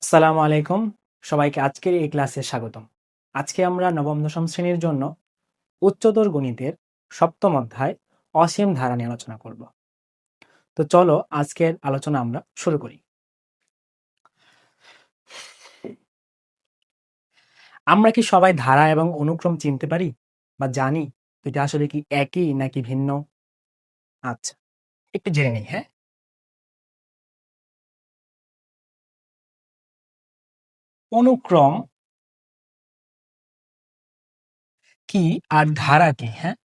আসসালামু আলাইকুম। সবাইকে আজকের এই ক্লাসে স্বাগতম। আজকে আমরা নবম দশম শ্রেণীর জন্য উচ্চতর গণিতের সপ্তম অধ্যায় অসীম ধারা নিয়ে আলোচনা করব। তো চলো আজকের আলোচনা আমরা শুরু করি। আমরা কি সবাই ধারা এবং অনুক্রম চিনতে পারি বা জানি এটা আসলে কি একই নাকি ভিন্ন? আচ্ছা, একটু জেনে নিই। হ্যাঁ, অনুক্রম কি আর ধারা কি? হ্যাঁ,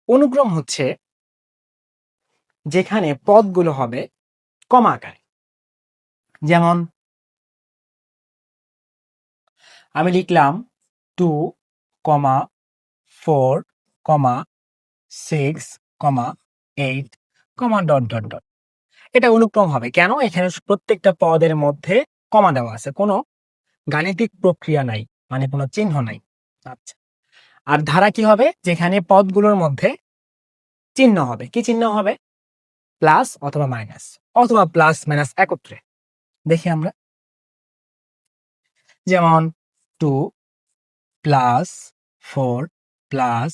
অনুক্রম হচ্ছে যেখানে পদগুলো হবে কমা আকারে। যেমন আমি লিখলাম 2, 4, 6, 8, ডট ডট ডট। এটা অনুক্রম হবে কেন? এখানে প্রত্যেকটা পদের মধ্যে কমা দেওয়া আছে, কোনো গাণিতিক প্রক্রিয়া নাই, মানে কোনো চিহ্ন নাই। আচ্ছা, আর ধারা কি হবে? যেখানে পদগুলোর মধ্যে চিহ্ন হবে। কি চিহ্ন হবে? প্লাস অথবা মাইনাস, অথবা প্লাস মাইনাস একত্রে। দেখি আমরা, যেমন 2 plus 4 plus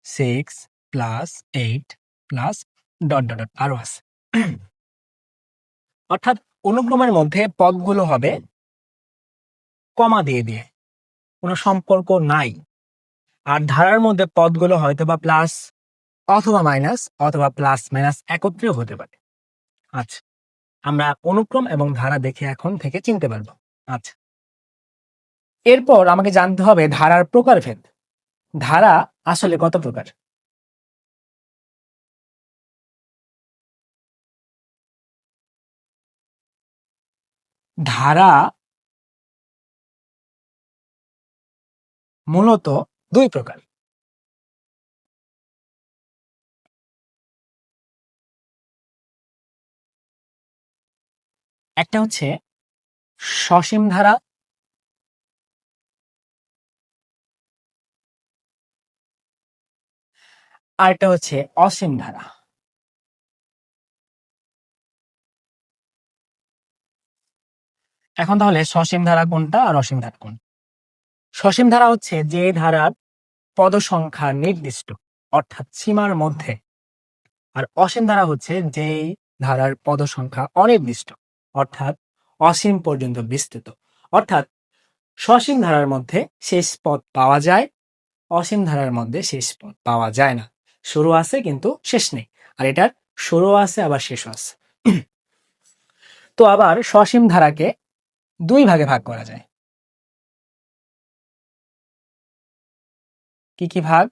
6 plus 8 plus dot dot dot আরো আছে। অর্থাৎ অনুক্রমের মধ্যে পদগুলো হবে কমা দিয়ে দিয়ে, কোনো সম্পর্ক নাই। আর ধারার মধ্যে পদগুলো হয়তো বা প্লাস অথবা মাইনাস অথবা প্লাস মাইনাস একত্রেও হতে পারে। আচ্ছা, আমরা অনুক্রম এবং ধারা দেখে এখন থেকে চিনতে পারবো। আচ্ছা, এরপর আমাকে জানতে হবে ধারার প্রকারভেদ। ধারা আসলে কত প্রকার? ধারা মূলত দুই প্রকার। একটা হচ্ছে সসীম ধারা, আর একটা হচ্ছে অসীম ধারা। এখন তাহলে সসীম ধারা কোনটা আর অসীম ধারা কোনটা? সসীম ধারা হচ্ছে যে ধারার পদ সংখ্যা নির্দিষ্ট, অর্থাৎ সীমার মধ্যে। আর অসীম ধারা হচ্ছে যেই ধারার পদ সংখ্যা অনির্দিষ্ট, অর্থাৎ অসীম পর্যন্ত বিস্তৃত। অর্থাৎ সসীম ধারার মধ্যে শেষ পদ পাওয়া যায়, অসীম ধারার মধ্যে শেষ পদ পাওয়া যায় না। শুরু আছে কিন্তু শেষ নেই, আর এটার শুরু আছে আবার শেষও আছে। তো আবার সসীম ধারাকে দুই ভাগে ভাগ করা যায়। কি কি ভাগ?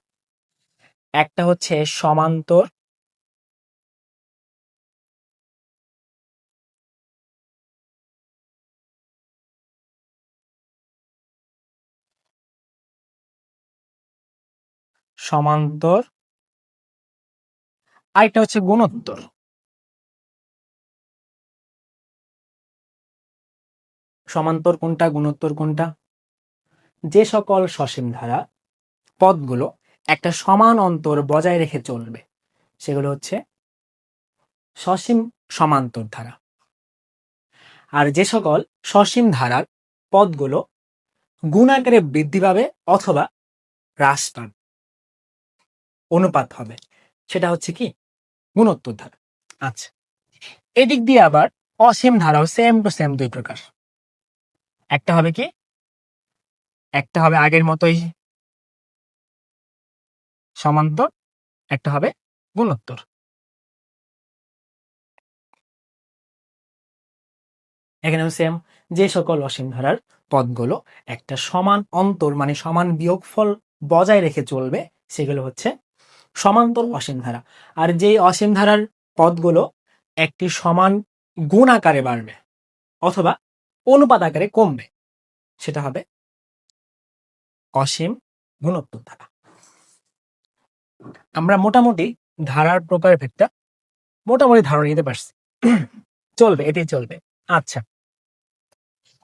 একটা হচ্ছে সমান্তর, সমান্তর, আরেকটা হচ্ছে গুণোত্তর। সমান্তর কোনটা, গুণোত্তর কোনটা? যে সকল সসীম ধারা পদগুলো একটা সমান অন্তর বজায় রেখে চলবে সেগুলো হচ্ছে সসীম সমান্তর ধারা। আর যে সকল সসীম ধারার পদগুলো গুণ আকারে বৃদ্ধি পাবে অথবা হ্রাস পাবে, অনুপাত হবে, সেটা হচ্ছে কি গুণোত্তর ধারা। আচ্ছা, এদিক দিয়ে আবার অসীম ধারাও সেম টু সেম দুই প্রকার। একটা হবে কি, একটা হবে আগের মতোই সমান্তর, একটা হবে গুণোত্তর। এখানেও সেম, যে সকল অসীম ধারার পদগুলো একটা সমান অন্তর মানে সমান বিয়োগফল বজায় রেখে চলবে সেগুলো হচ্ছে সমান্তর অসীম ধারা। আর যেই অসীম ধারার পদগুলো একটি সমান গুণ আকারে বাড়বে অথবা অনুপাত আকারে কমবে সেটা হবে অসীম গুণোত্তর ধারা। আমরা মোটামুটি ধারার প্রকারভেদটা মোটামুটি ধারণা নিতে পারছি। চলবে, এটাই চলবে। আচ্ছা,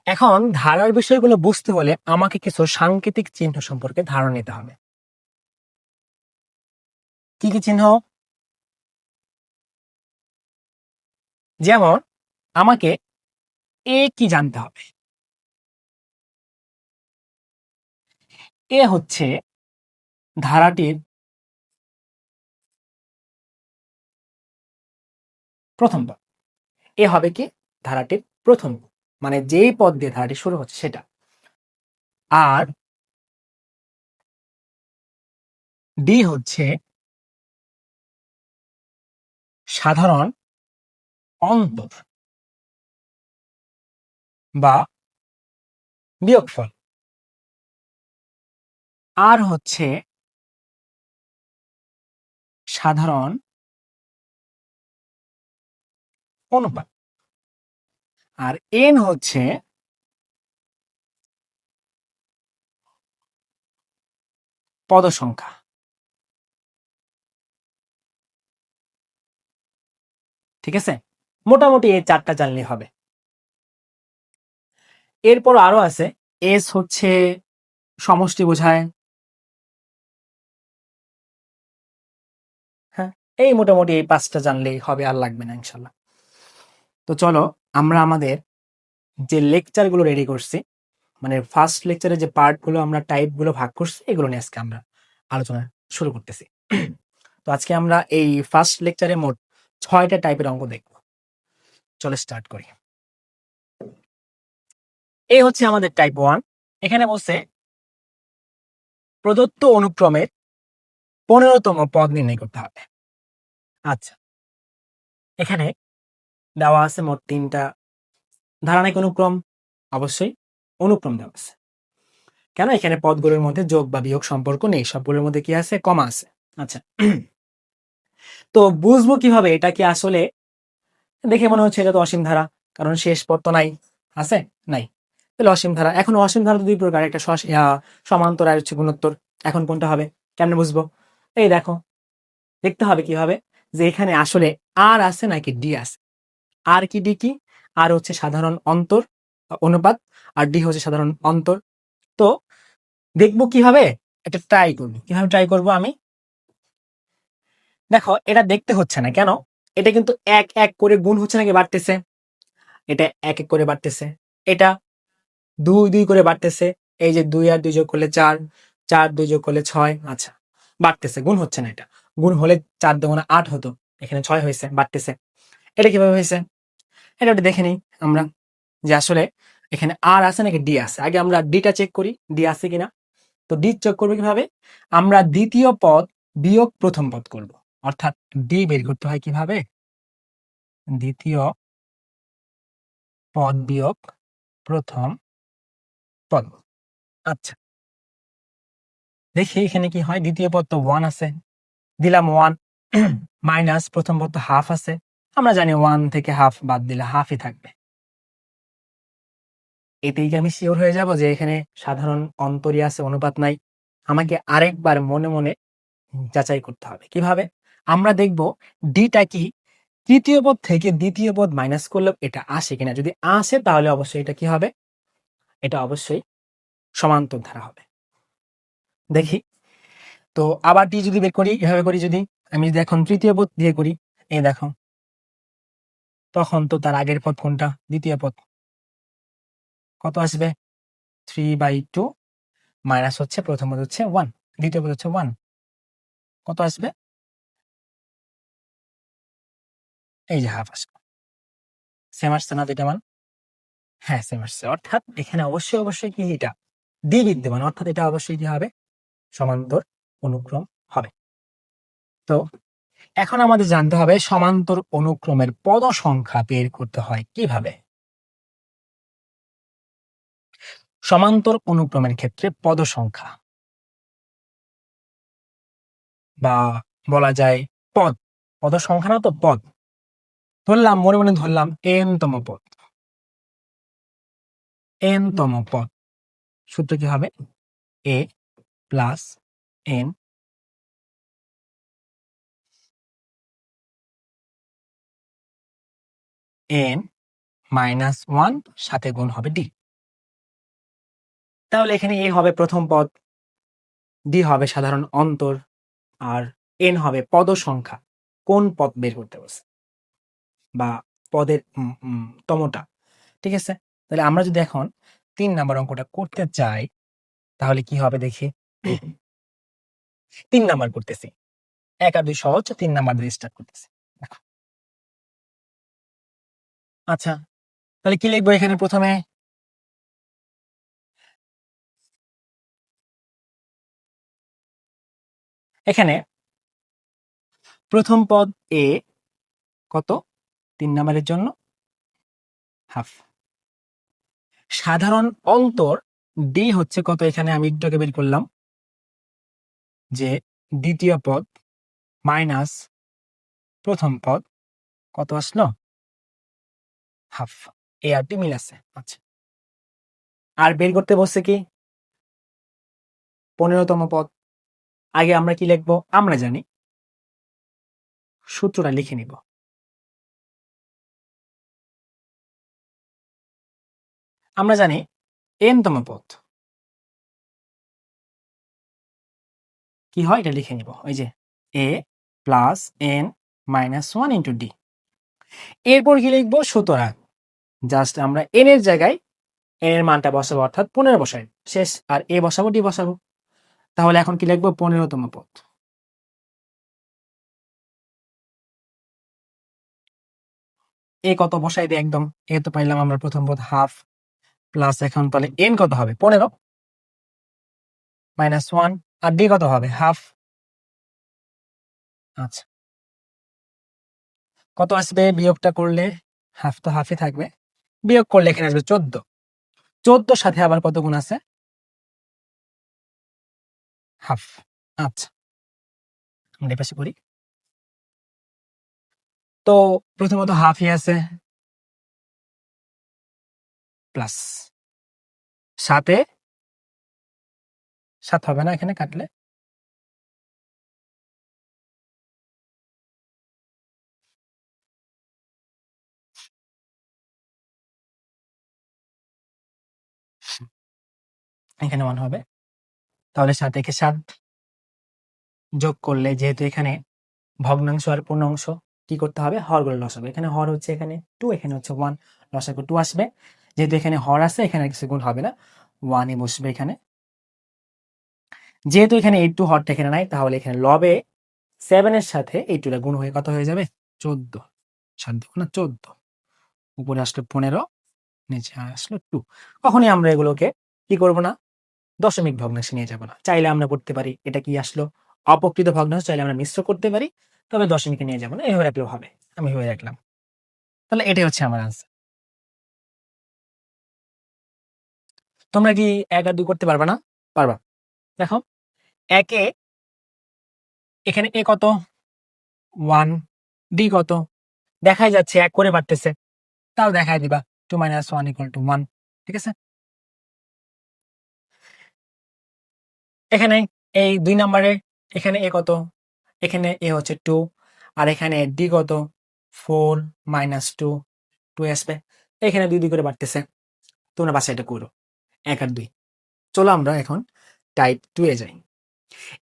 এখন ধারার বিষয়গুলো বুঝতে হলে আমাকে কিছু সাংকেতিক চিহ্ন সম্পর্কে ধারণা নিতে হবে। কি কি চিহ্ন? যেমন আমাকে এ কি জানতে হবে। এ হচ্ছে ধারাটির প্রথম পদ। এ হবে কি ধারাটির প্রথম পদ, মানে যেই পদ দিয়ে ধারাটি শুরু হচ্ছে সেটা। আর ডি হচ্ছে সাধারণ অন্তর বা বিয়োগফল। আর হচ্ছে সাধারণ অনুপাত। আর এন হচ্ছে পদ সংখ্যা। ঠিক আছে, মোটামুটি এই চারটা জানলেই হবে। এরপর আরো আছে, এস হচ্ছে সমষ্টি বোঝায়। হ্যাঁ, এই মোটামুটি এই পাঁচটা জানলেই হবে, আর লাগবে না ইনশাল্লাহ। তো চলো আমরা আমাদের যে লেকচার গুলো রেডি করছি, মানে ফার্স্ট লেকচারে যে পার্ট গুলো আমরা টাইপ গুলো ভাগ করছি, এগুলো নিয়ে আজকে আমরা আলোচনা শুরু করতেছি। তো আজকে আমরা এই ফার্স্ট লেকচারে মোট 6টা টাইপের অঙ্ক দেখব। চলো স্টার্ট করি। এই হচ্ছে আমাদের টাইপ 1। এখানে বলছে প্রদত্ত অনুক্রমের 15তম পদ নির্ণয় করতে হবে। আচ্ছা, এখানে দেওয়া আছে মোট 3টা ধারাবাহিক অনুক্রম, অবশ্যই অনুক্রম দেওয়া আছে। কেন, এখানে পদগুলোর মধ্যে যোগ বা বিয়োগ সম্পর্ক নেই, সবগুলোর মধ্যে কি আছে, কমা আছে। আচ্ছা, তো বুঝবো কিভাবে এটা কি আসলে, দেখে মনে হচ্ছে এটা তো অসীম ধারা, কারণ শেষ পদ তো নাই, আছে নাই, তাহলে অসীম ধারা। এখন অসীম ধারা তো দুই প্রকার, একটা সমান্তর আর হচ্ছে গুণোত্তর। এখন কোনটা হবে, কেমনে বুঝবো? এই দেখো, দেখতে হবে কিভাবে যে এখানে আসলে আর আছে নাকি ডি আছে। আর কি ডি কি, আর হচ্ছে সাধারণ অন্তর অনুপাত, আর ডি হচ্ছে সাধারণ অন্তর। তো দেখবো কিভাবে, এটা ট্রাই করবো। কিভাবে ট্রাই করবো আমি, দেখো এটা দেখতে হচ্ছে না কেন, এটা কিন্তু এক এক করে গুণ হচ্ছে নাকি বাড়তেছে, এটা এক এক করে বাড়তেছে, এটা দুই দুই করে বাড়তেছে। এই যে 2 আর 2 যোগ করলে 4, 4 2 যোগ করলে 6। আচ্ছা, বাড়তেছে, গুণ হচ্ছে না। এটা গুণ হলে 4 দুগুণে 8 হতো, এখানে 6 হয়েছে, বাড়তেছে। এটা কিভাবে হয়েছে, এটা একটু দেখে নিই আমরা, যে আসলে এখানে আর আছে নাকি ডি আছে। আগে আমরা ডিটা চেক করি, ডি আছে কিনা। তো ডি চেক করবো কিভাবে, আমরা দ্বিতীয় পদ বিয়োগ প্রথম পদ করব। অর্থাৎ ডি বের করতে হয় কিভাবে, দ্বিতীয় পদ বিয়োগ প্রথম পদ। আচ্ছা, দেখি এখানে কি হয়। দ্বিতীয় পদ তো 1 আছে, দিলাম 1 মাইনাস প্রথম পদ তো হাফ আছে। আমরা জানি 1 থেকে হাফ বাদ দিলে হাফই থাকবে। এতেই কি আমি শিওর হয়ে যাব যে এখানে সাধারণ অন্তরই আছে, অনুপাত নাই? আমাকে আরেকবার মনে মনে যাচাই করতে হবে। কিভাবে, আমরা দেখব ডিটা কি তৃতীয় পদ থেকে দ্বিতীয় পদ মাইনাস করলে এটা আসে কিনা। যদি আসে তাহলে অবশ্যই এটা কি হবে, এটা অবশ্যই সমান্তর ধারা হবে। দেখি, তো আবার ডি যদি বের করি, এভাবে করি, যদি আমি যদি এখন তৃতীয় পদ দিয়ে করি, এই দেখো, তখন তো তার আগের পদ কোনটা, দ্বিতীয় পদ, কত আসবে 3/2 মাইনাস হচ্ছে প্রথম পদ হচ্ছে 1, দ্বিতীয় পদ হচ্ছে 1, কত আসবে, এই যে হাফ আসবে। সেম আসছে না দুইটা মান? হ্যাঁ, সেম আসছে। অর্থাৎ এখানে অবশ্যই অবশ্যই কি এটা ডি বিদ্যমান, অর্থাৎ এটা অবশ্যই কি হবে, সমান্তর অনুক্রম হবে। তো এখন আমাদের জানতে হবে সমান্তর অনুক্রমের পদ সংখ্যা বের করতে হয় কিভাবে। সমান্তর অনুক্রমের ক্ষেত্রে পদ সংখ্যা বা বলা যায় পদ, পদ সংখ্যা না তো পদ, ধরলাম মনে মনে ধরলাম এন তম পদ, এন তম পদ। সূত্র কি হবে, এ প্লাস এন এন মাইনাস 1 সাথে গুণ হবে ডি। তাহলে এখানে এ হবে প্রথম পদ, ডি হবে সাধারণ অন্তর, আর এন হবে পদ সংখ্যা, কোন পদ বের করতে বলছে বা পদের তমটা, ঠিক আছে। তাহলে আমরা যদি এখন 3 নাম্বার অঙ্কটা করতে চাই তাহলে কি হবে দেখি। 3 নাম্বার করতেছি, 1 আর 2 সহজ, 3 নাম্বার দিয়ে স্টার্ট করতেছি। দেখো, আচ্ছা তাহলে কি লিখবো এখানে প্রথমে? এখানে প্রথম পদ এ কত, 3 নাম্বারের জন্য হাফ। সাধারণ অন্তর ডি হচ্ছে কত, এখানে আমি একটু বের করলাম যে দ্বিতীয় পদ মাইনাস প্রথম পদ কত আসলো, হাফ। এ আর ডি মিল আছে। আচ্ছা, আর বের করতে বসছে কি 15তম পদ। আগে আমরা কি লিখবো, আমরা জানি, সূত্রটা লিখে নিব। আমরা জানি n-তম পদ কি হয়, এটা লিখে নিব। ওই যে a plus n minus 1 into D. এরপর কি লিখবো, সুতরাং জাস্ট আমরা n এর জায়গায় n এর মানটা বসাবো, অর্থাৎ 15 বসাই, শেষ। আর a বসাবো, ডি বসাবো। তাহলে এখন কি লিখবো, 15তম পদ। এ কত বসাই দিই একদম, এ তো পাইলাম আমরা প্রথম পদ হাফ, প্লাস এখন তাহলে n কত হবে 15 মাইনাস 1, আর ডি কত হবে হাফ। আচ্ছা, কত আসবে বিয়োগটা করলে, হাফ তো হাফই থাকবে, বিয়োগ করলে এখানে আসবে 14। 14 সাথে আবার কত গুণ আছে, হাফ। আচ্ছা, আমরা এপাশে করি। তো প্রথমত হাফই আছে, প্লাস সাথে 7 হবে না এখানে কাটলে, এখানে 1 হবে। তাহলে 7 একে 7 যোগ করলে, যেহেতু এখানে ভগ্নাংশ আর পূর্ণাংশ, কি করতে হবে, হরগুলো লসাগু। এখানে হর হচ্ছে এখানে 2, এখানে হচ্ছে 1, লসাগু 2 আসবে। যেহেতু এখানে হর আছে, এখানে কিছু গুণ হবে না, 1-ই বসবে এখানে। যেহেতু এখানে 8 টু হরটা এখানে নাই, তাহলে এখানে লবে 7 এর সাথে 8 টা গুণ হয়ে কত হয়ে যাবে, 14। 7 না 14, উপরে আসলো 15, নিচে আসলো 2। কখনই আমরা এগুলোকে কি করব না, দশমিক ভগ্নাংশে নিয়ে যাব না। চাইলে আমরা করতে পারি এটা কি আসলো অপ্রকৃত ভগ্নাংশ, চাইলে আমরা মিশ্র করতে পারি, তবে দশমিকে নিয়ে যাব না, এইভাবে রাখলেও হবে। আমি এভাবে রাখলাম। তাহলে এটাই হচ্ছে আমার আনসার। তোমরা কি 1 আর 2 করতে পারবা না? পারবা। দেখো, একে এখানে এ কত 1, ডি কত দেখাই যাচ্ছে, 1 করে বাড়তেছে, তাও দেখাই দিবা 2 মাইনাস 1 ইকুয়াল টু 1, ঠিক আছে। এখানে এই 2 নম্বরে এখানে এ কত, এখানে এ হচ্ছে 2, আর এখানে ডি কত 4 মাইনাস 2, 2 আসবে। এখানে 2 2 করে বাড়তেছে, তোমরা বাসায় এটা করো 1 আর 2। চলো আমরা এখন টাইপ 2 এ যাই।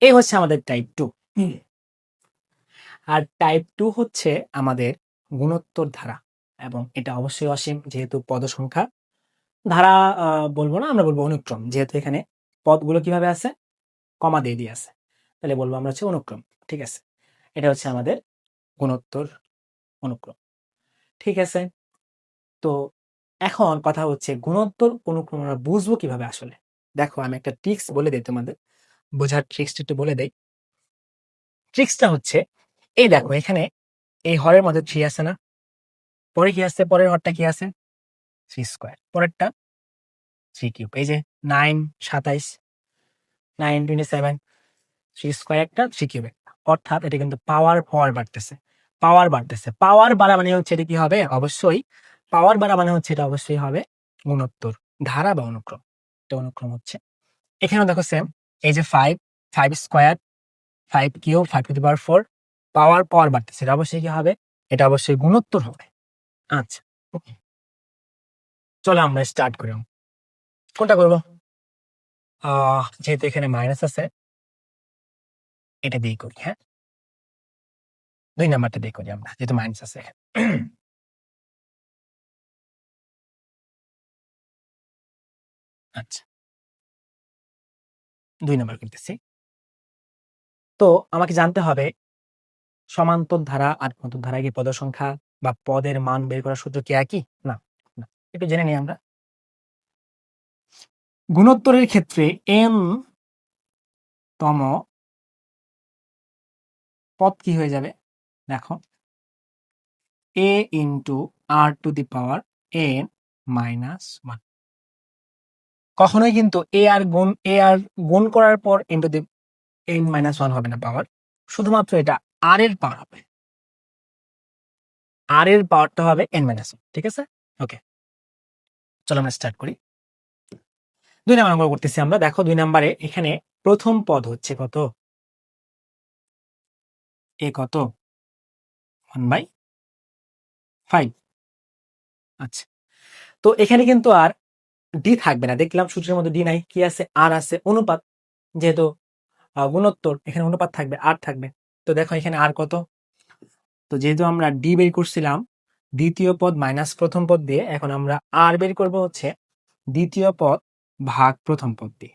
এই হচ্ছে আমাদের টাইপ 2। আর টাইপ 2 হচ্ছে আমাদের গুণোত্তর ধারা, এবং এটা অবশ্যই অসীম, যেহেতু পদ সংখ্যা। ধারা বলবো না, আমরা বলবো অনুক্রম, যেহেতু এখানে পদগুলো কিভাবে আছে, কমা দিয়ে দিয়ে আছে, তাহলে বলবো আমরা হচ্ছে অনুক্রম, ঠিক আছে। এটা হচ্ছে আমাদের গুণোত্তর অনুক্রম, ঠিক আছে। তো এখন কথা হচ্ছে গুণোত্তর অনুক্রম আমরা বুঝবো কিভাবে আসলে। দেখো, আমি একটা ট্রিক্স বলে দিই তোমাদের, বোঝার ট্রিক্সটা একটু বলে দেই। ট্রিক্সটা হচ্ছে, এই দেখো এখানে এই হরের মধ্যে 3 আছে না, পরে কি আছে, পরের হরটা কি আছে 3 স্কোয়ার, পরেরটা 3 কিউব। এই যে 9 27, 9 27, 3 স্কোয়ার একটা, 3 কিউব একটা, অর্থাৎ এটা কিন্তু পাওয়ার বাড়তেছে, পাওয়ার বাড়তেছে। পাওয়ার বাড়া মানে হচ্ছে এটা কি হবে, অবশ্যই পাওয়ার বাড়া মানে হচ্ছে এটা অবশ্যই হবে গুণোত্তর ধারা বা অনুক্রম। এটা অনুক্রম হচ্ছে। এখানেও দেখো সেম, এই যে 5, 5 স্কোয়ার, 5 কিউব, 5 টু দি পাওয়ার 4, পাওয়ার বাড়তেছে, এটা অবশ্যই কি হবে, এটা অবশ্যই গুণোত্তর হবে। আচ্ছা, চলো আমরা স্টার্ট করি। কোনটা করবো, যেহেতু এখানে মাইনাস আছে, এটা দিয়ে করি। হ্যাঁ, 2 নাম্বারটা দিয়ে করি আমরা, যেহেতু মাইনাস আছে। আচ্ছা, 2 নাম্বার করতেছি। তো আমাকে জানতে হবে সমান্তর ধারা আর গুণোত্তর ধারায় কি পদের সংখ্যা বা পদের মান বের করার সূত্র কি একই? না, না। একটু জেনে নিই আমরা। গুণোত্তরের ক্ষেত্রে n তম পদ কি হয়ে যাবে? দেখো, a into r to the power n minus 1। কখনোই কিন্তু a আর গুণ করার পর ইন্টু দি n মাইনাস 1 হবে না পাওয়ার, শুধুমাত্র এটা r এর পাওয়ার হবে। r এর পাওয়ারটা হবে n মাইনাস 1, ঠিক আছে? ওকে, চলো আমরা স্টার্ট করি। 2 নাম্বার অঙ্ক করতেছি আমরা। দেখো 2 নাম্বারে এখানে প্রথম পদ হচ্ছে কত? a কত? 1/5। আচ্ছা, তো এখানে কিন্তু আর ডি থাকবে না। দেখলাম সূত্রের মধ্যে ডি নাই, কি আছে? আর আছে, অনুপাত। যেহেতু গুণোত্তর, এখানে অনুপাত থাকবে, আর থাকবে। তো দেখো এখানে আর কত? তো যেহেতু আমরা ডি বের করছিলাম দ্বিতীয় পদ মাইনাস প্রথম পদ দিয়ে, এখন আমরা আর বের করব হচ্ছে দ্বিতীয় পদ ভাগ প্রথম পদ দিয়ে।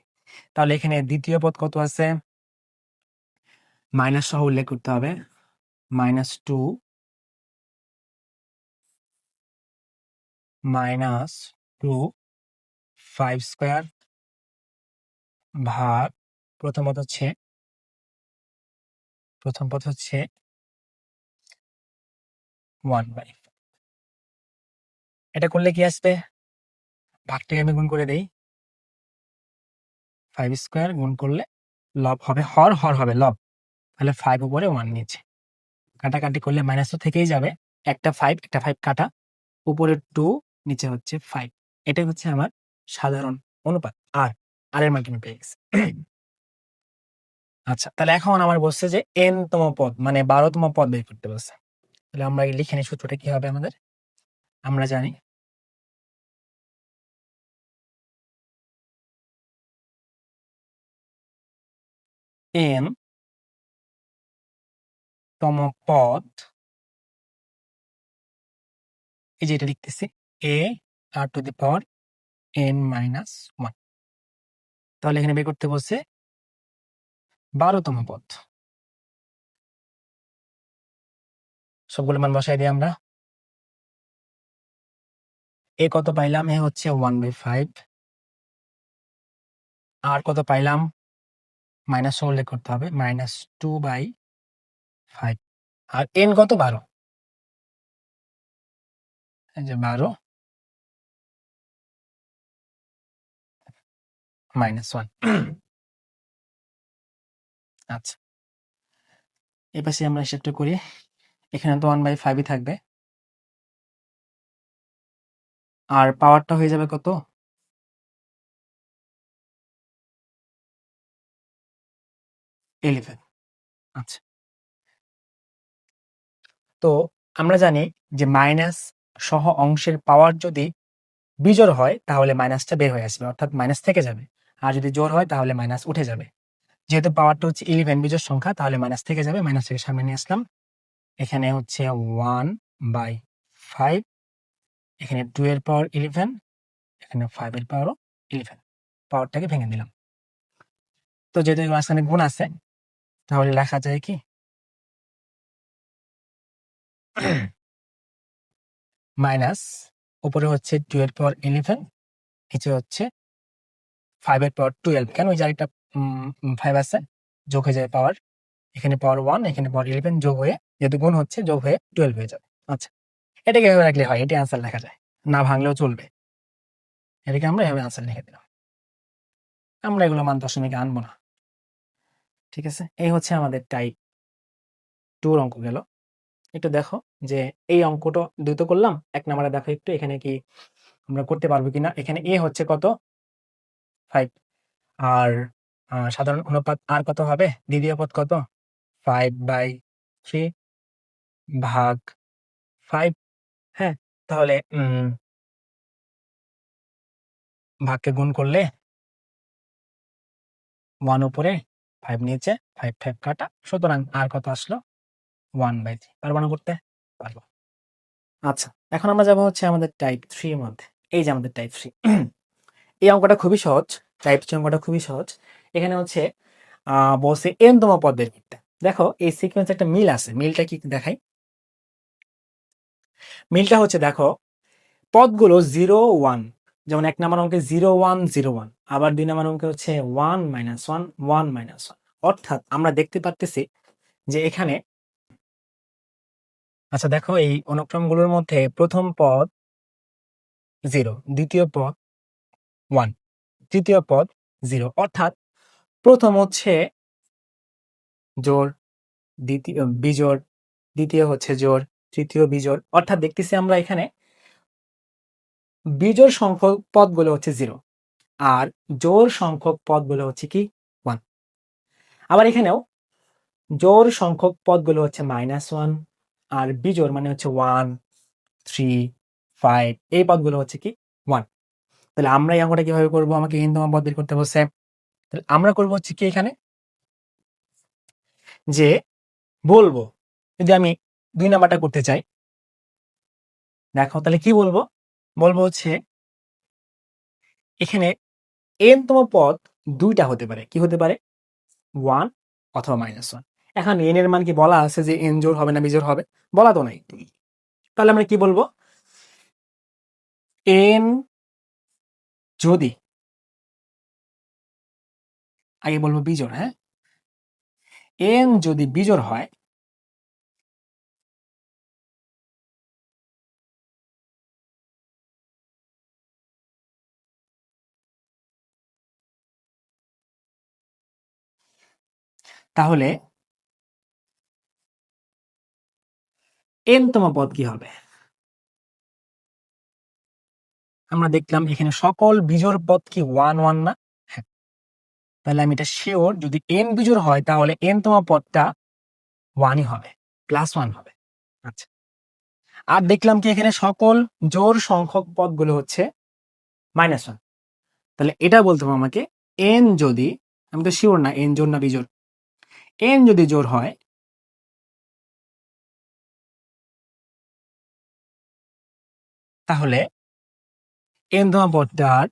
তাহলে এখানে দ্বিতীয় পদ কত আছে? মাইনাস সহ উল্লেখ করতে হবে। -2 -2 5 স্কয়ার ভাগ প্রথম পদ হচ্ছে 1/5। এটা করলে কি আসবে? ভাগটাকে আমি গুণ করে দেই। 5 স্কয়ার গুণ করলে লব হবে, হর হবে লব। তাহলে 5 উপরে 1 নিচে, কাটাকাটি করলে মাইনাস তো থেকেই যাবে। একটা 5 কাটা, উপরে 2, নিচে হচ্ছে 5। এটাই হচ্ছে আমার সাধারণ অনুপাত আর এর মান আমি পেয়ে গেছি। আচ্ছা, তাহলে এখন আমার বলছে যে n তম পদ মানে 12 তম পদ বের করতে বলছে। তাহলে আমরা লিখে নিই সূত্রটা কি হবে আমাদের। আমরা জানি n তম পদ, এই যে এটা লিখতেছি a r to the power n minus 1। তাহলে এখানে বের করতে বলছে 12 তম পদ। সবগুলো মান বসাই দিই আমরা। এ কত পাইলাম? এ হচ্ছে 1/5। আর কত পাইলাম? মাইনাস উল্লেখ করতে হবে, -2/5। আর n কত? 12। এই যে 12 -1। আচ্ছা, এই পাশে আমরা হিসাবটা করি। এখানে তো 1/5ই থাকবে, আর পাওয়ারটা হয়ে যাবে কত? 11। আচ্ছা, তো আমরা জানি যে মাইনাস সহ অংশের পাওয়ার যদি বিজোড় হয় তাহলে মাইনাসটা বের হয়ে আসবে, অর্থাৎ মাইনাস থেকে যাবে। আর যদি জোড় হয় তাহলে মাইনাস উঠে যাবে। যেহেতু পাওয়ারটা হচ্ছে 11 বিজোড় সংখ্যা, তাহলে মাইনাস থেকে যাবে, মাইনাস থেকে সামনে নিয়ে আসলাম। এখানে হচ্ছে 1/5, এখানে 2 এর পাওয়ার 11, এখানে 5 এর পাওয়ারও 11। পাওয়ারটাকে ভেঙে দিলাম। তো যেহেতু মাঝখানে গুণ আছে, তাহলে লেখা যায় কি মাইনাস, উপরে হচ্ছে 2 এর পাওয়ার 11, নিচে হচ্ছে 5 এর পাওয়ার 12। কেন? ওই যে আরেকটা 5 আছে, যোগ হয়ে যায় পাওয়ার। এখানে পাওয়ার 1, এখানে পাওয়ার 11 যোগ হয়ে, যেহেতু গুণ হচ্ছে, যোগ হয়ে 12 হয়ে যাবে। আচ্ছা, এটাকে এভাবে রাখলে হয়, এটি আনসার লেখা যায়, না ভাঙলেও চলবে। এটাকে আমরা এভাবে আনসার লিখে দিলাম। আমরা এগুলো মান দশমিকে আনবো না, ঠিক আছে? এই হচ্ছে আমাদের টাইপ 2 অঙ্ক গেল। একটু দেখো যে এই অঙ্কটা দ্রুত করলাম। 1 নাম্বারে দেখো একটু এখানে কি আমরা করতে পারবো কিনা। এখানে a হচ্ছে কত? 5। আর সাধারণ অনুপাত আর কত হবে? দ্বিতীয় পদ কত? 5/3 ভাগ 5। হ্যাঁ, তাহলে ভাগকে গুণ করলে 1 উপরে 5 নিচে, 5 কাটা, সুতরাং আর কত আসলো? 1/3। পারবো না করতে? পারবো। আচ্ছা, এখন আমরা যাবো হচ্ছে আমাদের টাইপ 3 এর মধ্যে। এই যে আমাদের টাইপ 3। এই অঙ্কটা খুবই সহজ, টাইপ সি অঙ্কটা খুবই সহজ। এখানে হচ্ছে বলছে এন তম পদ বের করতে। দেখো এই সিকোয়েন্স একটা মিল আছে, মিলটা কি দেখাই। মিলটা হচ্ছে দেখো পদগুলো 0 1, যেমন 1 নম্বর অঙ্কে 0 1 0 1, আবার 2 নম্বর অঙ্কে হচ্ছে 1 -1 1 -1। অর্থাৎ আমরা দেখতে পারতেছি যে এখানে, আচ্ছা দেখো এই অনুক্রমগুলোর মধ্যে প্রথম পদ 0, দ্বিতীয় পদ 1, তৃতীয় পদ 0। অর্থাৎ প্রথম হচ্ছে জোড়, দ্বিতীয় বিজোড়, দ্বিতীয় হচ্ছে জোড়, তৃতীয় বিজোড়। অর্থাৎ দেখতেছি আমরা এখানে বিজোড় সংখ্যক পদগুলো হচ্ছে 0 আর জোড় সংখ্যক পদগুলো হচ্ছে কি 1। আবার এখানেও জোড় সংখ্যক পদগুলো হচ্ছে -1 আর বিজোড় মানে হচ্ছে 1 3 5, এই পদগুলো হচ্ছে কি 1। তাহলে আমরা এই অঙ্কটা কিভাবে করবো, আমাকে n তম পদ বের করতে বলছে। তাহলে আমরা করবো হচ্ছে কি এখানে যে বলবো, যদি আমি 2 নাম্বারটা করতে চাই, দেখো তাহলে কি বলবো, বলবো হচ্ছে এখানে n তম পদ দুইটা হতে পারে, কি হতে পারে 1 অথবা -1। এখন n এর মান কি বলা আছে যে n জোড় হবে না বিজোড় হবে, বলা তো নাই। তাহলে আমরা কি বলবো, n যদি, আগে বলবো বিজোড়, হ্যাঁ n যদি বিজোড় হয় তাহলে n তম পদ কি হবে। আমরা দেখলাম এখানে সকল বিজোড় পদ কি 1 1 না, হ্যাঁ। তাহলে আমি এটা শিওর, যদি n বিজোড় হয় তাহলে n তম পদটা 1ই হবে, +1 হবে। আচ্ছা, আর দেখলাম কি এখানে সকল জোড় সংখ্যক পদগুলো হচ্ছে -1। তাহলে এটা বলতে হবে আমাকে n যদি, আমি তো শিওর না n জোড় না বিজোড়, n যদি জোড় হয় তাহলে n তম পদটা আর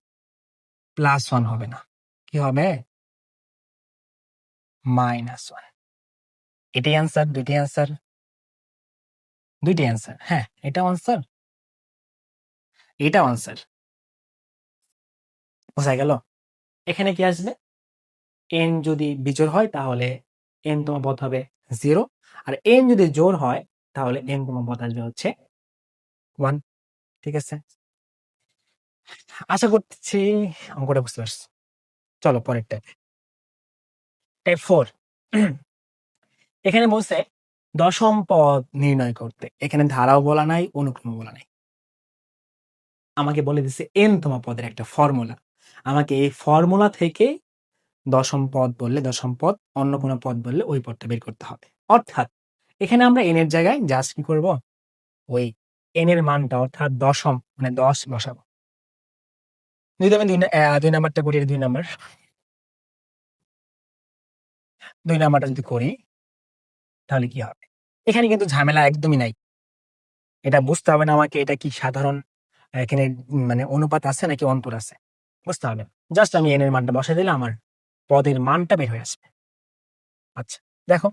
+1 হবে না, কি হবে -1। এটাই অ্যান্সার, দুইটাই অ্যান্সার, দুইটাই অ্যান্সার, হ্যাঁ এটাও অ্যান্সার, এটাও অ্যান্সার। বোঝা গেল। এখানে কি আসবে, n যদি বিজোড় হয় তাহলে n তম পদ হবে 0, আর n যদি জোড় হয় তাহলে n তম পদ আসবে হচ্ছে 1। ঠিক আছে, আশা করছি অঙ্কটা বুঝতে পারছি। চলো পরের টাইপ, টাইপ 4। এখানে বলছে দশম পদ নির্ণয় করতে। এখানে ধারাও বলা নাই, অনুক্রম বলা নাই, আমাকে বলে দিচ্ছে n তম পদের একটা ফর্মুলা। আমাকে এই ফর্মুলা থেকে দশম পদ বললে, দশম পদ অন্য কোনো পদ বললে ওই পদটা বের করতে হবে। অর্থাৎ এখানে আমরা n এর জায়গায় জাস্ট কি করব, ওই n এর মানটা অর্থাৎ দশম মানে 10 বসাবো। যদি আমি 2 নাম্বারটা করি, 2 নাম্বারটা যদি করি তাহলে কি হবে, এখানে কিন্তু ঝামেলা একদমই নাই। এটা বুঝতে হবে না আমাকে এটা কি সাধারণ এখানে মানে অনুপাত আছে নাকি অন্তর আছে, বুঝতে হবে। জাস্ট আমি n এর মানটা বসাই দিলে আমার পদের মানটা বের হয়ে আসবে। আচ্ছা দেখো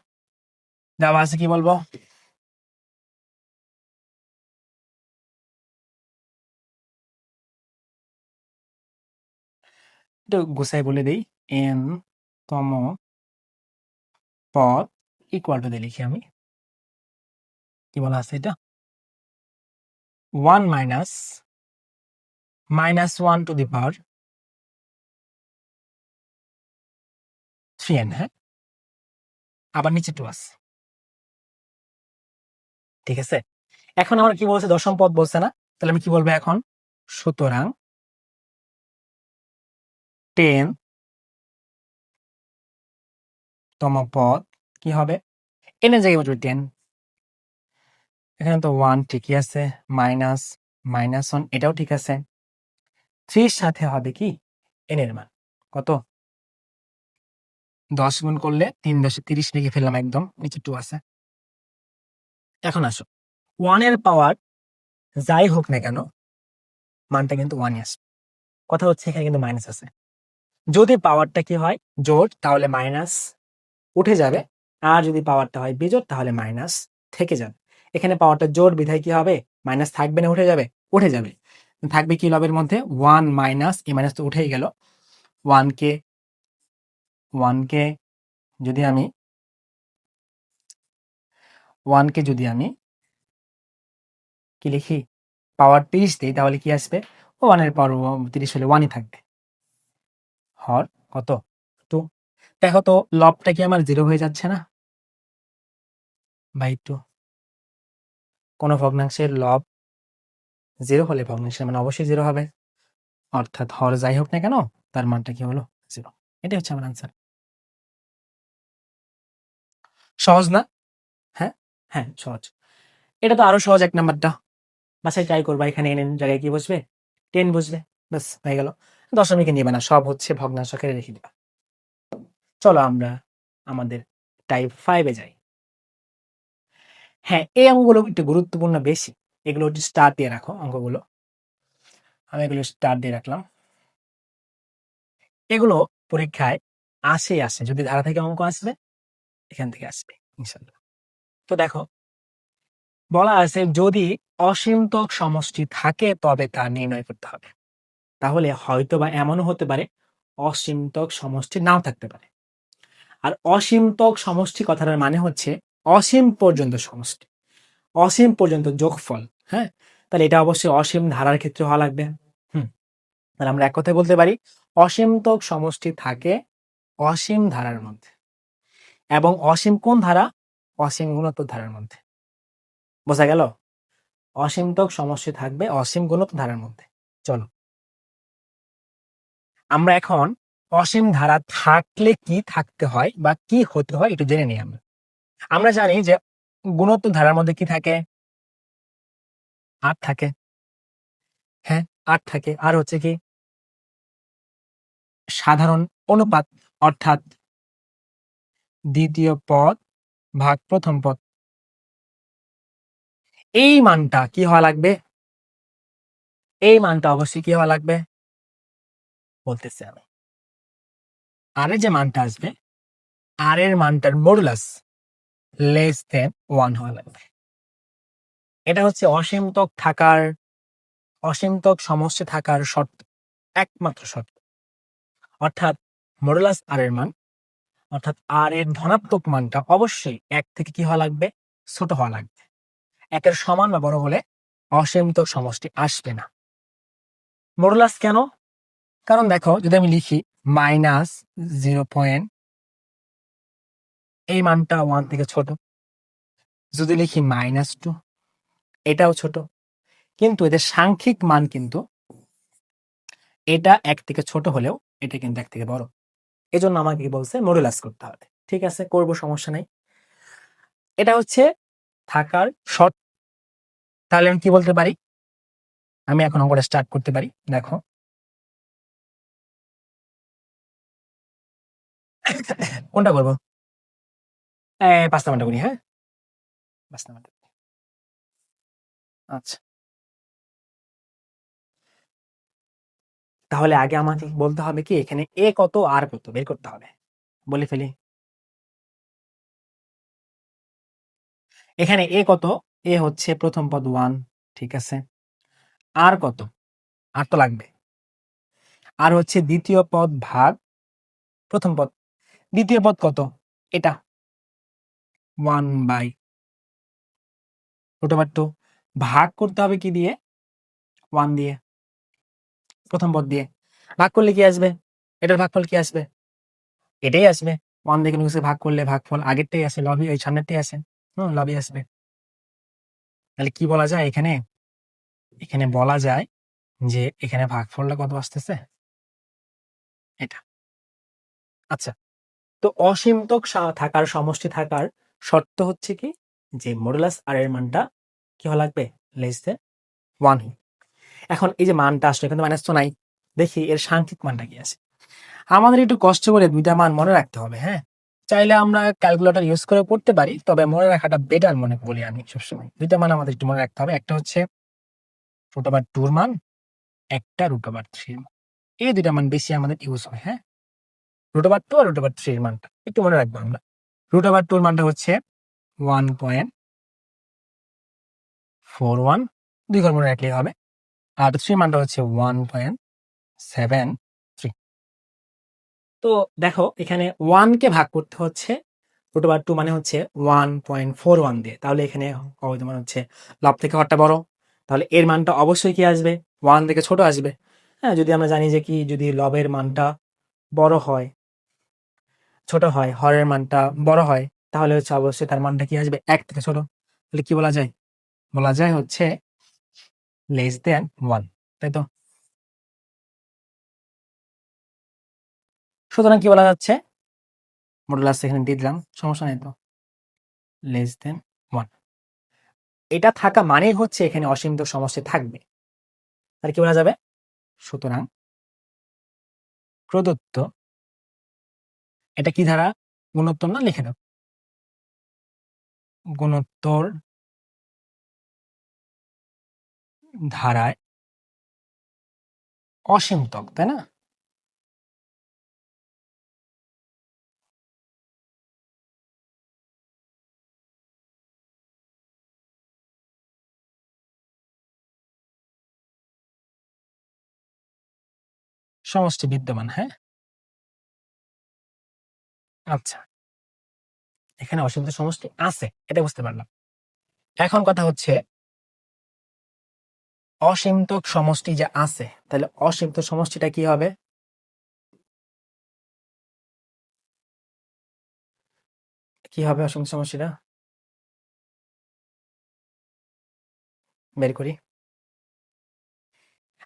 দেওয়া আছে, কি বলবো, একটু গুছাই বলে দেই। n তম পদ ইকুয়াল টু দিয়ে লিখি আমি, কি বলা আছে এটা 1 -1 টু দি পাওয়ার 3n, হ্যাঁ আবার নিচে 2 আছে। ঠিক আছে, এখন আমার কি বলছে, দশম পদ বলছে না, তাহলে আমি কি বলবো এখন, সুতরাং 10 তম পদ কি হবে, n এর জায়গায় বসবে 10, এখানে তো 1 ঠিকই আছে, -1 এটাও ঠিক আছে, 3 এর সাথে হবে কি n এর মান কত, 10 গুণ করলে 3 10 30 লিখে ফেললাম, একদম নিচে 2 আছে। এখন আসো 1 এর পাওয়ার যাই হোক না কেন মানটা কিন্তু 1 আসবে, কথা হচ্ছে এখানে কিন্তু মাইনাস আছে। যদি পাওয়ারটা কি হয় জোড় তাহলে মাইনাস উঠে যাবে, আর যদি পাওয়ারটা হয় বিজোড় তাহলে মাইনাস থেকে যাবে। এখানে পাওয়ারটা জোড় বিধায় কি হবে, মাইনাস থাকবে না উঠে যাবে? উঠে যাবে। থাকবে কি লবের মধ্যে 1 মাইনাস, এই মাইনাস তো উঠেই গেল। 1কে যদি আমি 1কে যদি আমি কি লিখি পাওয়ার 30 দিই তাহলে কি আসবে, 1 এর পাওয়ার 30 হলে 1ই থাকবে। হর কত 2। দেখো তো লবটা কি আমার 0 হয়ে যাচ্ছে না বাই 2? কোনো ভগ্নাংশের লব 0 হলে ভগ্নাংশের মানে অবশ্যই 0 হবে, অর্থাৎ হর যাই হোক না কেন তার মানটা কি হলো 0। এটাই হচ্ছে আমার আনসার। সহজ না? হ্যাঁ হ্যাঁ সহজ। এটা তো আরো সহজ 1 নাম্বারটা। বাসায় ট্রাই করবা, এখানে এন জায়গায় কি বসবে 10 বসবে, ব্যাস হয়ে গেল। দশমিকে নিবে না, সব হচ্ছে ভগ্নাংশ আকারে রেখে দিবা। চলো আমরা আমাদের টাইপ 5 যাই। হ্যাঁ এই অঙ্কগুলো একটু গুরুত্বপূর্ণ বেশি, এগুলো একটু স্টার দিয়ে রাখো অঙ্কগুলো। আমি এগুলো স্টার দিয়ে রাখলাম। এগুলো পরীক্ষায় আসে, যদি ধারা থেকে অঙ্ক আসবে এখান থেকে আসবে ইনশাল্লাহ। তো দেখো বলা আছে যদি অসীমতক সমষ্টি থাকে তবে তা নির্ণয় করতে হবে। তাহলে হয়তো বা এমনও হতে পারে অসীমতক সমষ্টি নাও থাকতে পারে। আর অসীমতক সমষ্টি কথাটার মানে হচ্ছে অসীম পর্যন্ত সমষ্টি, অসীম পর্যন্ত যোগফল। হ্যাঁ, তাহলে এটা অবশ্যই অসীম ধারার ক্ষেত্রে হওয়া লাগবে। তাহলে আমরা এক কথায় বলতে পারি অসীমতক সমষ্টি থাকে অসীম ধারার মধ্যে, এবং অসীম কোন ধারা, অসীম গুণোত্তর ধারার মধ্যে। বোঝা গেল? অসীমতক সমষ্টি থাকবে অসীম গুণোত্তর ধারার মধ্যে। চলো আমরা এখন অসীম ধারা থাকলে কি থাকতে হয় বা কি হতে হয় একটু জেনে নিই। আমরা জানি যে গুণোত্তর ধারার মধ্যে কি থাকে, 8 থাকে। হ্যাঁ 8 থাকে। আর হচ্ছে কি সাধারণ অনুপাত, অর্থাৎ দ্বিতীয় পদ ভাগ প্রথম পদ। এই মানটা কি হওয়া লাগবে, এই মানটা অবশ্যই কি হওয়া লাগবে বলতেছি আমি। আর যে মানটা আসবে আর এর মানটার মডুলাস লেস দেন 1 হওয়া লাগবে। এটা হচ্ছে অসীমতক থাকার, অসীমতক সমষ্টি থাকার শর্ত, একমাত্র শর্ত। অর্থাৎ মডুলাস আর এর মান, অর্থাৎ আর এর ধনাত্মক মানটা অবশ্যই 1 থেকে কি হওয়া লাগবে, ছোট হওয়া লাগবে। 1-এর সমান বা বড় হলে অসীমতক সমষ্টি আসবে না। মডুলাস কেন? কারণ দেখো যদি আমি লিখি -0, এই মানটা 1 থেকে ছোট। যদি লিখি -2, এটাও ছোট। কিন্তু এদের সাংখ্যিক মান কিন্তু এটা 1 থেকে ছোট হলেও এটা কিন্তু 1 থেকে বড়। এজন্য আমাকে কি বলছে মডুলাস করতে হবে। ঠিক আছে, করব, সমস্যা নাই। এটা হচ্ছে থাকার শর্ত। তাহলে আমি কি বলতে পারি, আমি এখন অঙ্কটা স্টার্ট করতে পারি। দেখো কোনটা করবো, 5 নাম্বারটা করি। হ্যাঁ 5 নাম্বারটা। আচ্ছা তাহলে আগে আমাকে বলতে হবে কি এখানে এ কত আর কত বের করতে হবে। বলে ফেলি, এখানে এ কত, এ হচ্ছে প্রথম পদ 1, ঠিক আছে। আর কত, আর তো লাগবে। আর হচ্ছে দ্বিতীয় পদ ভাগ প্রথম পদ। দ্বিতীয় পদ কত, এটা 1/√2। ভাগ করতে হবে কি দিয়ে, 1 দিয়ে, প্রথম পদ দিয়ে। ভাগ করলে কি আসবে, এটার ভাগফল কি আসবে, এটাই আসবে। 1 দিয়ে কোনো কিছু ভাগ করলে ভাগফল আগেরটাই আসে, লবই ওই সামনেরটাই আসে, লবই আসবে। তাহলে কি বলা যায় এখানে, এখানে বলা যায় যে এখানে ভাগফলটা কত আসতেছে, এটা। আচ্ছা, তো অসীমতক থাকার সমষ্টি থাকার শর্ত হচ্ছে কি যে মডুলাস আর এর মানটা কি হওয়া লাগবে, লেস দেন 1। এখন এই যে মানটা আসলে কিন্তু মাইনাস তো নাই, দেখি এর সাংখ্যিক মানটা কি আছে। আমাদের একটু কষ্ট করে দুইটা মান মনে রাখতে হবে। হ্যাঁ, চাইলে আমরা ক্যালকুলেটর ইউজ করে করতে পারি, তবে মনে রাখাটা বেটার মনে বলি আমি সবসময়। দুইটা মান আমাদের একটু মনে রাখতে হবে, একটা হচ্ছে √2 মান, একটা √3 মান। এই দুইটা মান বেশি আমাদের ইউজ হয়। হ্যাঁ, √2 আর √3 এর মানটা একটু মনে রাখবো আমরা। √2 এর মানটা হচ্ছে 1.41, 2 ঘর মনে রাখলেই হবে। আর 3 মানটা হচ্ছে 1.73। তো দেখো এখানে 1 কে ভাগ করতে হচ্ছে √2 মানে হচ্ছে 1.41 দিয়ে, তাহলে এখানে হবে তোমার হচ্ছে লব থেকে হরটা বড়, তাহলে এর মানটা অবশ্যই কি আসবে 1 থেকে ছোট আসবে। হ্যাঁ, যদি আমরা জানি যে কি যদি লবের মানটা বড় হয়, ছোট হয়, হরের মানটা বড় হয়, তাহলে হচ্ছে অবশ্যই তার মানটা কি আসবে 1 থেকে ছোট। তাহলে কি বলা যায়? বলা যায় হচ্ছে <1 তাই তো? সুতরাং কি বলা যাচ্ছে, মডুলাস এখানে দিয়ে দিলাম, সমস্যা নেই তো, <1। এটা থাকা মানেই হচ্ছে এখানে অসীমিত সমষ্টি থাকবে, তাহলে কি বলা যাবে? সুতরাং প্রদত্ত, এটা কি ধারা? গুণোত্তর না, লিখে দাও, গুণোত্তর ধারায় অসীমতক, তাই না? সমষ্টি বিদ্যমান। হ্যাঁ, আচ্ছা, এখানে অসীমিত সমষ্টি আছে, এটা বুঝতে পারলাম। এখন কথা হচ্ছে অসীমতক সমষ্টি যে আছে, তাহলে অসীমিত সমষ্টিটা কি হবে? কি হবে অসীমিত সমষ্টিটা? বের করি।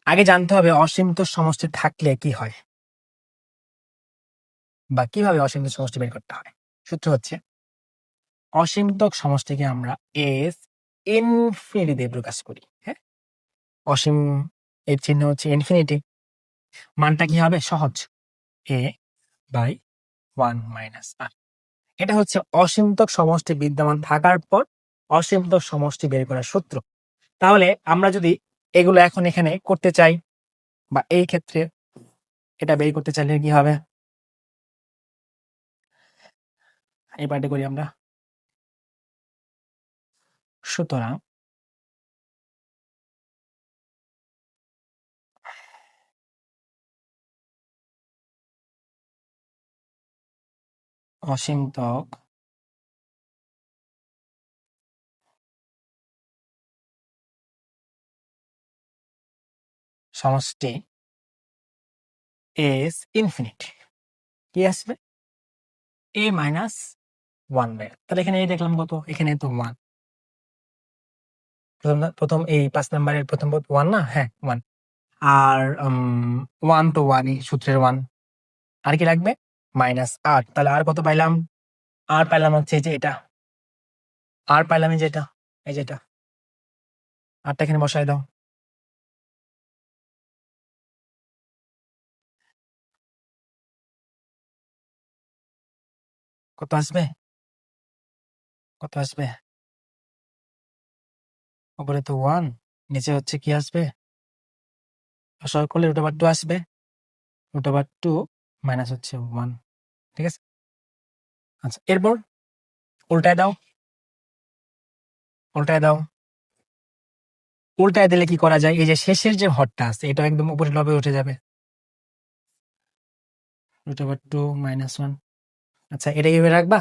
আগে জানতে হবে অসীমিত সমষ্টি থাকলে কি হয়, বা কিভাবে অসীমিত সমষ্টি বের করতে হয়। সূত্র হচ্ছে অসীমতক সমষ্টিকে আমরা এস ইনফিনিটি দিয়ে প্রকাশ করি। হ্যাঁ, অসীম এর চিহ্ন হচ্ছে ইনফিনিটি, মানটা কি হবে? সহজ, a/1 - r। এটা হচ্ছে অসীমতক সমষ্টি বিদ্যমান থাকার পর অসীমতক সমষ্টি বের করার সূত্র। তাহলে আমরা যদি এগুলো এখন এখানে করতে চাই, বা এই ক্ষেত্রে এটা বের করতে চাইলে কি হবে? এই পার্টে করি আমরা। সুতরাং অসীমতক সমষ্টি এস ইনফিনিটি কি আসবে? a-1/r। তাহলে এখানে এই দেখলাম কত, এখানে তো 1। প্রথম এই 5 নাম্বারের প্রথম পদ 1 না? হ্যাঁ, 1। আর 1 তো 1ই, সূত্রের 1। আর কি লাগবে? -8। তাহলে আর কত পাইলাম? আর পাইলাম হচ্ছে এই যে এটা, আর পাইলাম এই যে এটা, এই যে এটা। আরটা এখানে বসায় দাও। কত আসবে? কত আসবে? উপরে তো 1, নিচে হচ্ছে কি আসবে? সরল করলে √2 আসবে। √2 মাইনাস হচ্ছে 1। ঠিক আছে? আচ্ছা, এরপর উল্টায় দাও, উল্টায় দাও। উল্টায় দিলে কি করা যায়? এই যে শেষের যে হরটা আছে, এটা একদম উপরে লবে উঠে যাবে। √2 -1। আচ্ছা, এটা এইভাবে রাখবা?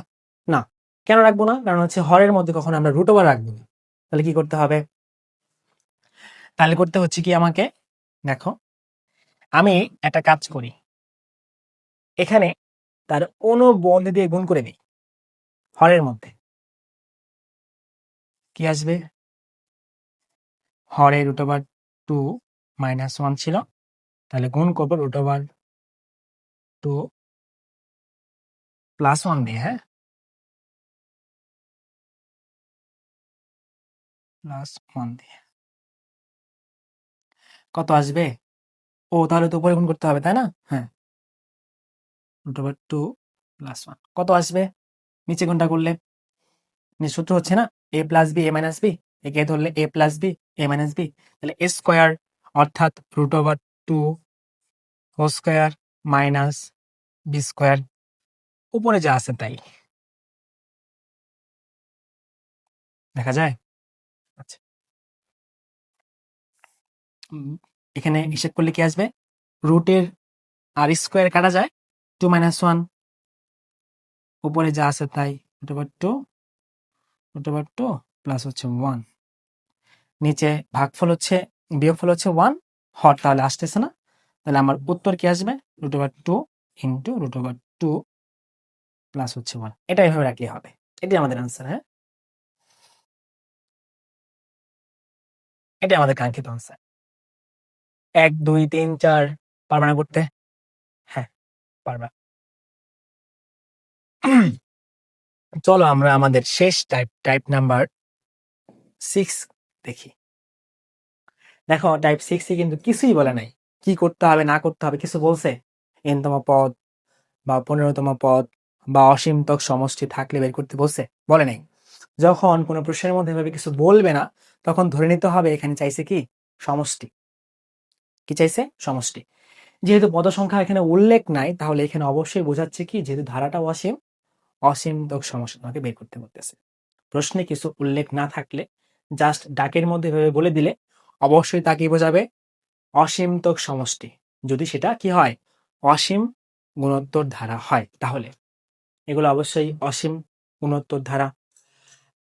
না, কেন রাখবো না? কারণ হচ্ছে হরের মধ্যে কখনো আমরা √2 রাখবো না। তাহলে কি করতে হবে? তাহলে করতে হচ্ছে কি আমাকে, দেখো আমি একটা কাজ করি, এখানে তার অনুবন্ধ দিয়ে গুণ করে দিই। হরের মধ্যে কি আসবে? হরে √2 -1 ছিল, তাহলে গুণ করবো √2 +1 দিয়ে। হ্যাঁ, +1 দিয়ে কত আসবে? ও, তাহলে তো উপরে গুণ করতে হবে, তাই না? হ্যাঁ, √2 +1 কত আসবে নিচে গুণটা করলে? সূত্র হচ্ছে না a+b a-b, একে ধরলে a+b a-b, তাহলে a স্কোয়ার অর্থাৎ √2 whole square minus B square, উপরে যা আছে তাই দেখা যায়। আচ্ছা, এখানে হিসেব করলে কি আসবে, রুটের আর স্কোয়ার কাটা যায়, 2 - 1, উপরে যা আছে তাই, √2 প্লাস হচ্ছে 1, নিচে ভাগফল হচ্ছে, বিয়োগফল হচ্ছে 1, হর তাহলে আসতেছে না, তাহলে আমার উত্তর কি আসবে, √2 ইন্টু √2 প্লাস হচ্ছে 1, এটা এভাবে রাখলে হবে। এটি আমাদের আনসার। হ্যাঁ, এটি আমাদের কাঙ্ক্ষিত আনসার। 1 2 3 4 পারবা না করতে? হ্যাঁ, পারবা। চলো আমরা আমাদের শেষ টাইপ নাম্বার 6 দেখি। দেখো টাইপ 6 এ কিন্তু কিছুই বলে নাই, কি করতে হবে না করতে হবে কিছু বলছে? n তম পদ বা 15তম পদ বা অসীমতক সমষ্টি থাকলে বের করতে বলছে? বলে নাই। যখন কোনো প্রশ্নের মধ্যে এভাবে কিছু বলবে না, তখন ধরে নিতে হবে এখানে চাইছে কি, সমষ্টি। কি চাইছে? সমষ্টি। যেহেতু পদ সংখ্যা এখানে উল্লেখ নাই, তাহলে এখানে অবশ্যই বোঝাচ্ছে কি, যেহেতু ধারাটা অসীম, অসীমতক সমষ্টি তোমাকে বের করতে বলতেছে। প্রশ্নে কিছু উল্লেখ না থাকলে জাস্ট ডাকের মধ্যে এভাবে বলে দিলে অবশ্যই তাকেই বোঝাবে অসীমতক সমষ্টি, যদি সেটা কি হয়, অসীম গুণোত্তর ধারা হয়। তাহলে এগুলো অবশ্যই অসীম গুণোত্তর ধারা।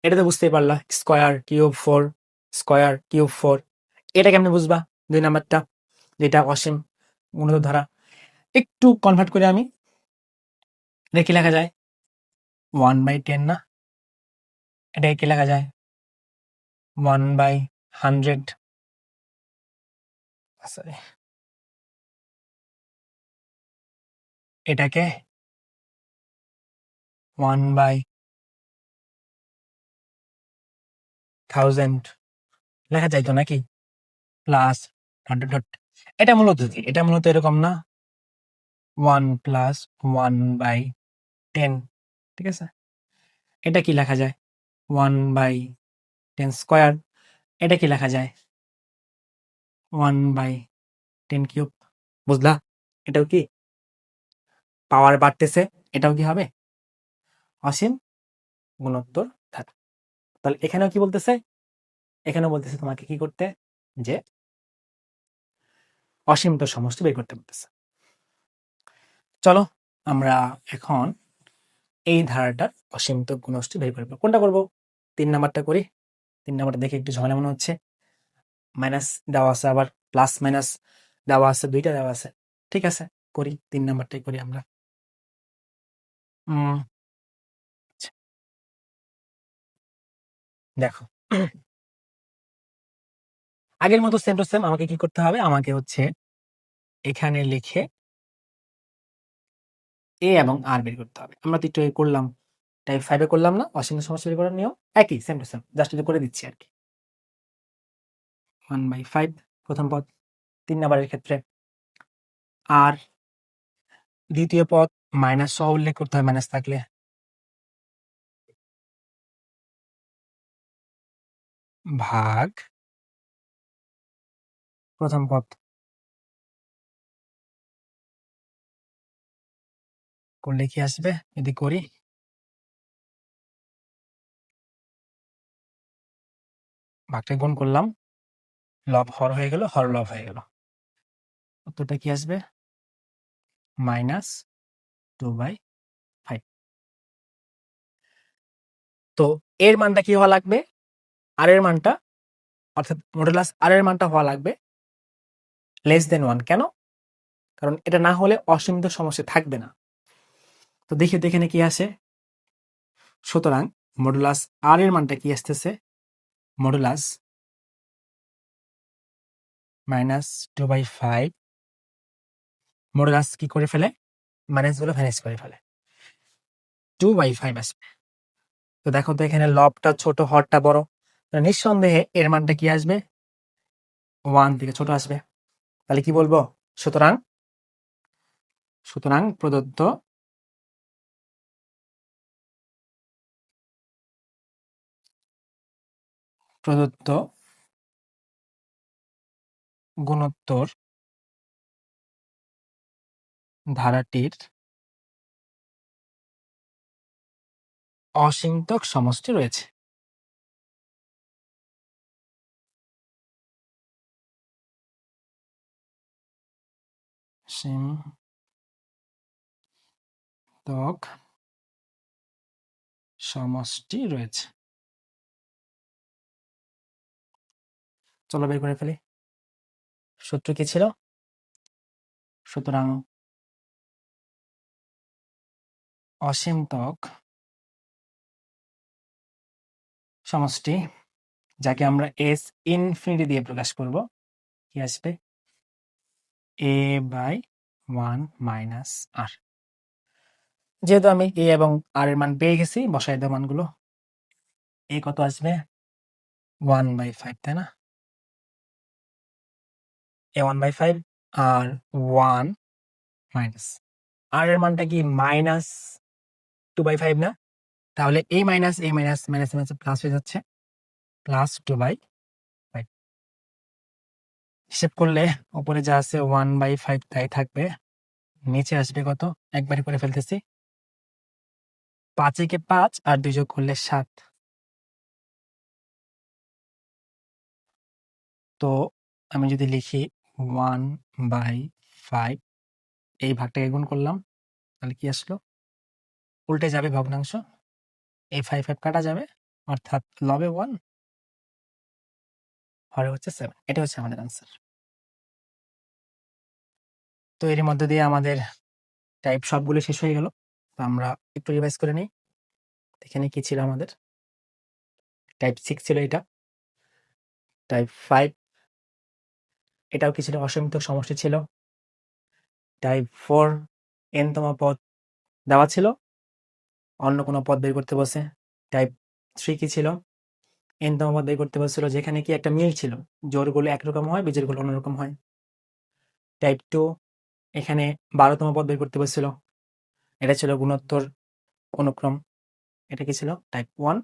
এটা তো বুঝতেই পারলা, স্কয়ার কিউব 4, এটা কেমনে বুঝবা? 2 নাম্বারটা, যেটা অসীম গুণোত্তর ধারা। একটু কনভার্ট করে আমি, এটা কি লেখা যায়, 1/10 না, এটা কি লেখা যায় 1/100, সরি, এটাকে 1/1000 লেখা যাইতো নাকি, প্লাস ডট ডট ডট। এটা মূলত কি, এটা মূলত এরকম না, 1 প্লাস 1/10, ঠিক আছে। এটা কি লেখা যায় 1/10 স্কয়ার, এটা কি লেখা যায় 1/10 কিউব। বুঝলা? এটাও কি পাওয়ার বাড়তেছে, এটাও কি হবে অসীম গুণোত্তর ধারা। তাহলে এখানেও কি বলতেছে, এখানেও বলতেছে তোমাকে কি করতে, যে অসীমত সমষ্টি বের করতে বলতেছে। চলো আমরা এখন এই ধারাটার অসীমত গুণষ্টি বের করবো। কোনটা করব? 3 নাম্বারটা করি। 3 নাম্বারটা দেখে একটু ঝামেলা মনে হচ্ছে, মাইনাস দেওয়া আছে, আবার প্লাস মাইনাস দেওয়া আছে, দুইটা দেওয়া আছে। ঠিক আছে, করি 3 নাম্বারটাই করি আমরা। আচ্ছা, দেখো আগের মতো সেম টু সেম আমাকে কি করতে হবে, আমাকে হচ্ছে এখানে লিখে এ এবং আর বের করতে হবে। আমরা তো একটু করলাম, টাইপ 5 এ করলাম না, অসীম সমষ্টি বের করার নিয়ম, একই সেম টু সেম, জাস্ট এটা করে দিচ্ছি আর কি। 1/5 প্রথম পদ 3 নাম্বারের ক্ষেত্রে, আর দ্বিতীয় পদ মাইনাস সহ উল্লেখ করতে হয়, মাইনাস থাকলে, ভাগ প্রথম পদ করলে কি আসবে, যদি করি ভাগটা গুণ করলাম, লব হর হয়ে গেল, হর লব হয়ে গেল, উত্তরটা কি আসবে -2/5। তো এর মানটা কি হওয়া লাগবে, আর এর মানটা, অর্থাৎ মডুলাস আর এর মানটা হওয়া লাগবে <<1 কেন? কারণ এটা না হলে অসীমিত সমস্যা থাকবে না। তো দেখি তো এখানে কি আসে। সুতরাং মডুলাস আর এর মানটা কি আসতেছে, মডুলাস -2/5, মডুলাস কি করে ফেলে, মাইনাস গুলো ভ্যানিশ করে ফেলে, 2/5 আসবে। তো দেখো তো এখানে লবটা ছোট, হরটা বড়, নিঃসন্দেহে এর মানটা কি আসবে, 1 থেকে ছোট আসবে। তাহলে কি বলবো, সুতরাং সুতরাং প্রদত্ত প্রদত্ত গুণোত্তর ধারাটির অসীমতক সমষ্টি রয়েছে। অসীমতক সমষ্টি রয়েছে। চলো বের করে ফেলি। সূত্র কি ছিল? সুতরাং অসীমতক সমষ্টি, যাকে আমরা এস ইনফিনিটি দিয়ে প্রকাশ করব, কি আসবে? এ বাই 1 মাইনাস আর। যেহেতু আমি এ এবং আর এর মান পেয়ে গেছি, বসাই দাও মানগুলো। এ কত আসবে? 1/5, তাই না? এ 1/5 আর 1 মাইনাস আর এর মানটা কি মাইনাস 2/5 না? তাহলে এই মাইনাস এই মাইনাস মাইনাস মাইনাস প্লাস হয়ে যাচ্ছে, প্লাস 2/5। হিসেব করলে উপরে যা আছে 1/5 তাই থাকবে, নিচে আসবে কত? একবারে করে ফেলতেছি, 5 একে 5 আর 2 যোগ করলে 7। তো আমি যদি লিখি 1/5, এই ভাগটাকে গুণ করলাম, তাহলে কি আসলো? উল্টে যাবে ভগ্নাংশ, এই 5 কাটা যাবে, অর্থাৎ লবে 1, হরে হচ্ছে 7। এটা হচ্ছে আমাদের আনসার। তো এর মধ্যে দিয়ে আমাদের টাইপ সবগুলো শেষ হয়ে গেল। তো আমরা একটু রিভাইজ করে নিই। এখানে কি ছিল আমাদের? টাইপ 6 ছিল এটা, টাইপ 5 এটাও কি ছিল? অসীমতক সমষ্টি ছিল। টাইপ 4 n তম পদ দেওয়া ছিল, অন্য কোনো পদ বের করতে বসে। টাইপ 3 কি ছিল? n তম পদ বের করতে বসছিল, যেখানে কি একটা মিল ছিল, জোড়গুলো একরকম হয়, বিজোড়গুলো অন্যরকম হয়। টাইপ 2 এখানে 12তম পদ বের করতে বসছিল, এটা ছিল গুণোত্তর অনুক্রম। এটা কি ছিল? টাইপ 1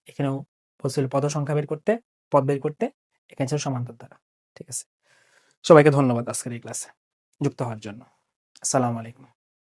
এখানেও বলছিল পদ সংখ্যা বের করতে, পদ বের করতে, এখানে ছিল সমান্তর দ্বারা। ঠিক আছে, সবাইকে ধন্যবাদ আজকের এই ক্লাসে যুক্ত হওয়ার জন্য। আসসালামু আলাইকুম।